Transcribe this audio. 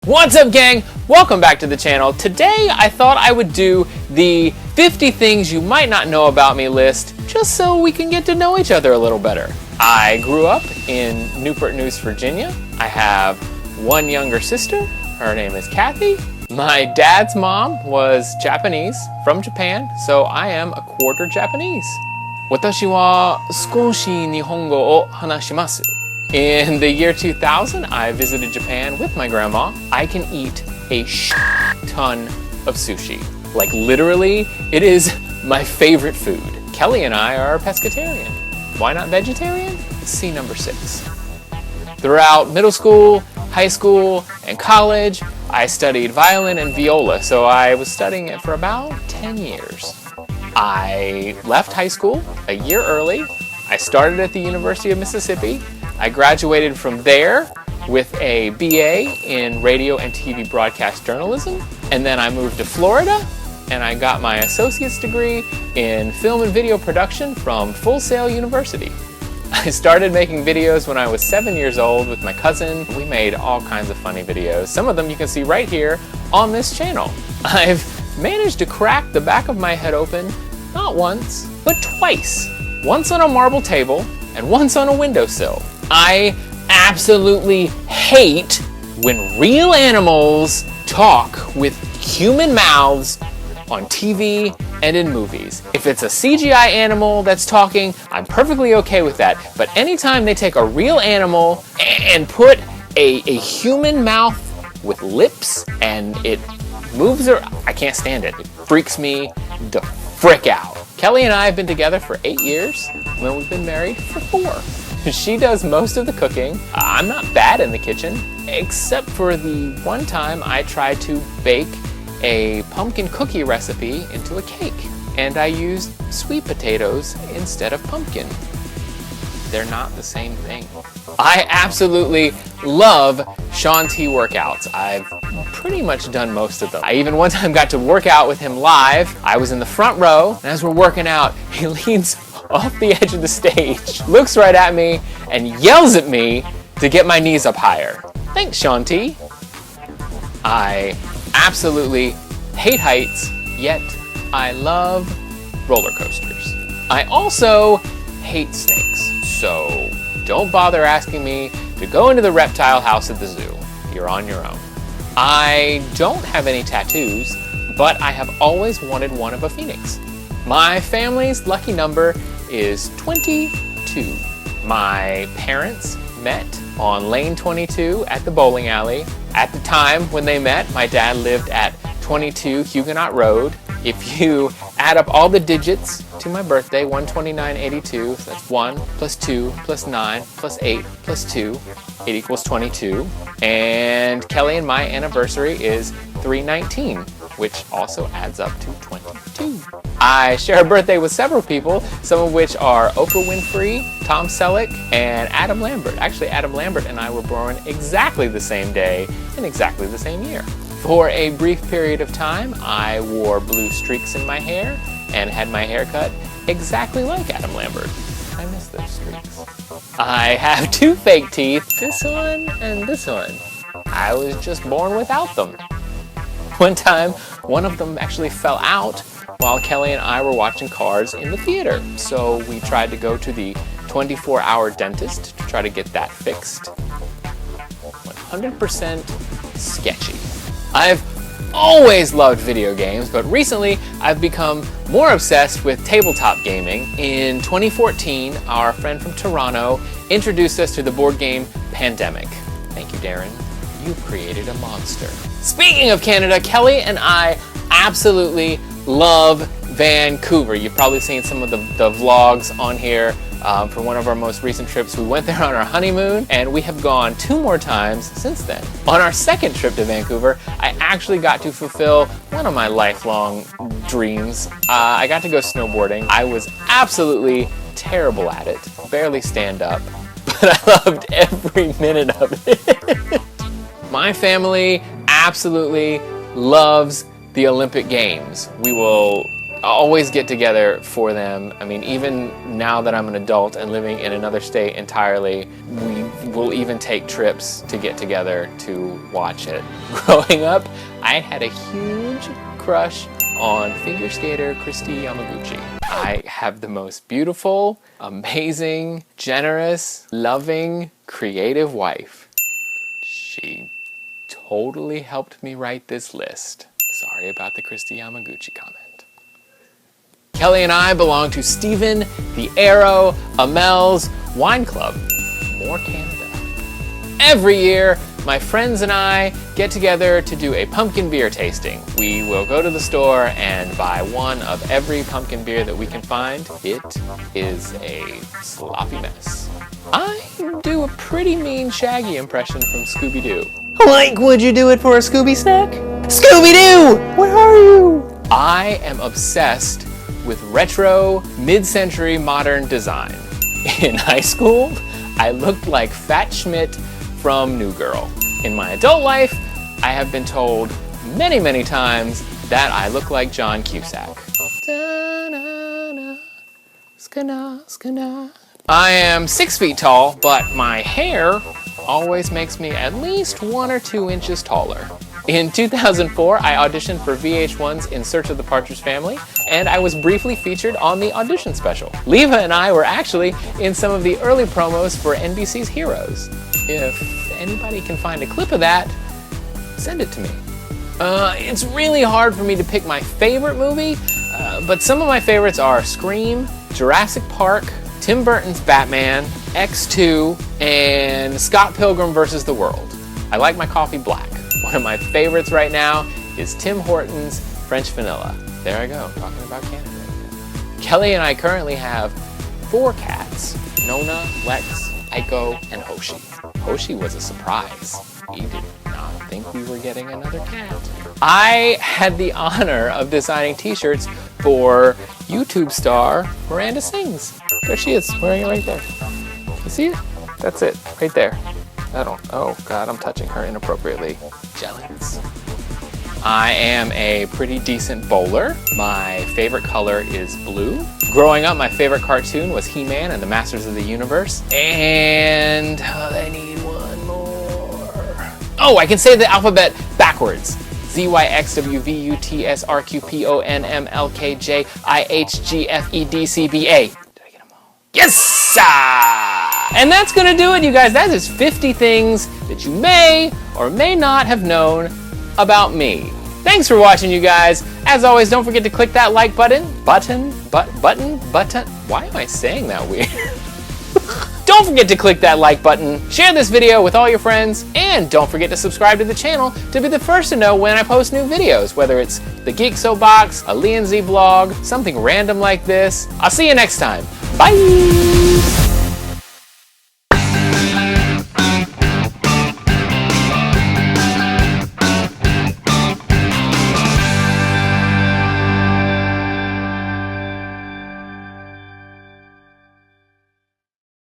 What's up, gang? Welcome back to the channel. Today I thought I would do the 50 things you might not know about me list, just so we can get to know each other a little better. I grew up in Newport News, Virginia. I have one younger sister. Her name is Kathy. My dad's mom was Japanese, from Japan, so I am a quarter Japanese. Watashi wa skoshi nihongo o hanashimasu. In the year 2000, I visited Japan with my grandma. I can eat a ton of sushi. Like literally, it is my favorite food. Kelly and I are pescatarian. Why not vegetarian? See number 6. Throughout middle school, high school, and college, I studied violin and viola, so I was studying it for about 10 years. I left high school a year early. I started at the University of Mississippi. I graduated from there with a BA in radio and TV broadcast journalism, and then I moved to Florida and I got my associate's degree in film and video production from Full Sail University. I started making videos when I was 7 years old with my cousin. We made all kinds of funny videos. Some of them you can see right here on this channel. I've managed to crack the back of my head open, not once, but twice. Once on a marble table and once on a windowsill. I absolutely hate when real animals talk with human mouths on TV and in movies. If it's a CGI animal that's talking, I'm perfectly okay with that. But anytime they take a real animal and put a human mouth with lips and it moves, I can't stand it. It freaks me the frick out. Kelly and I have been together for 8 years, when we've been married for 4. She does most of the cooking. I'm not bad in the kitchen, except for the one time I tried to bake a pumpkin cookie recipe into a cake, and I used sweet potatoes instead of pumpkin. They're not the same thing. I absolutely love Shaun T workouts. I've pretty much done most of them. I even one time got to work out with him live. I was in the front row, and as we're working out, he leans off the edge of the stage, looks right at me, and yells at me to get my knees up higher. Thanks, Shaun T. I absolutely hate heights, yet I love roller coasters. I also hate snakes, so don't bother asking me to go into the reptile house at the zoo. You're on your own. I don't have any tattoos, but I have always wanted one of a phoenix. My family's lucky number is 22. My parents met on lane 22 at the bowling alley. At the time when they met, my dad lived at 22 Huguenot Road. If you add up all the digits to my birthday, 12982, so that's 1 plus 2 plus 9 plus 8 plus 2, it equals 22. And Kelly and my anniversary is 319, which also adds up to 22. I share a birthday with several people, some of which are Oprah Winfrey, Tom Selleck, and Adam Lambert. Actually, Adam Lambert and I were born exactly the same day in exactly the same year. For a brief period of time, I wore blue streaks in my hair and had my hair cut exactly like Adam Lambert. I miss those streaks. I have 2 fake teeth, this one and this one. I was just born without them. One time, one of them actually fell out while Kelly and I were watching Cars in the theater. So we tried to go to the 24-hour dentist to try to get that fixed. 100% sketchy. I've always loved video games, but recently I've become more obsessed with tabletop gaming. In 2014, our friend from Toronto introduced us to the board game Pandemic. Thank you, Darren. You've created a monster. Speaking of Canada, Kelly and I absolutely love Vancouver. You've probably seen some of the vlogs on here for one of our most recent trips. We went there on our honeymoon, and we have gone 2 more times since then. On our second trip to Vancouver, I actually got to fulfill one of my lifelong dreams. I got to go snowboarding. I was absolutely terrible at it, barely stand up, but I loved every minute of it. My family absolutely loves the Olympic Games. We will always get together for them. I mean, even now that I'm an adult and living in another state entirely, we will even take trips to get together to watch it. Growing up, I had a huge crush on figure skater Kristi Yamaguchi. I have the most beautiful, amazing, generous, loving, creative wife. She totally helped me write this list. Sorry about the Kristi Yamaguchi comment. Kelly and I belong to Stephen the Arrow Amel's Wine Club, More Canada. Every year, my friends and I get together to do a pumpkin beer tasting. We will go to the store and buy one of every pumpkin beer that we can find. It is a sloppy mess. I do a pretty mean Shaggy impression from Scooby-Doo. Like, would you do it for a Scooby snack? Scooby-Doo, where are you? I am obsessed with retro, mid-century modern design. In high school, I looked like Fat Schmidt from New Girl. In my adult life, I have been told many, many times that I look like John Cusack. I am 6 feet tall, but my hair always makes me at least 1 or 2 inches taller. In 2004, I auditioned for VH1's In Search of the Partridge Family, and I was briefly featured on the audition special. Leva and I were actually in some of the early promos for NBC's Heroes. If anybody can find a clip of that, send it to me. It's really hard for me to pick my favorite movie, but some of my favorites are Scream, Jurassic Park, Tim Burton's Batman, X2, and Scott Pilgrim vs. the World. I like my coffee black. One of my favorites right now is Tim Hortons French Vanilla. There I go, talking about Canada again. Kelly and I currently have 4 cats: Nona, Lex, Aiko, and Hoshi. Hoshi was a surprise. He did not think we were getting another cat. I had the honor of designing t-shirts for YouTube star Miranda Sings. There she is, wearing it right there. You see it? That's it, right there. Oh God, I'm touching her inappropriately. Jealous. I am a pretty decent bowler. My favorite color is blue. Growing up, my favorite cartoon was He-Man and the Masters of the Universe. And I need one more. Oh, I can say the alphabet backwards. ZYXWVUTSRQPONMLKJIHGFEDCBA. Did I get them all? Yes! And that's gonna do it, you guys. That is 50 things that you may or may not have known about me. Thanks for watching, you guys. As always, don't forget to click that like button. Button. Why am I saying that weird? Don't forget to click that like button, share this video with all your friends, and don't forget to subscribe to the channel to be the first to know when I post new videos, whether it's the Geek Soapbox, a Lee and Z vlog, something random like this. I'll see you next time. Bye!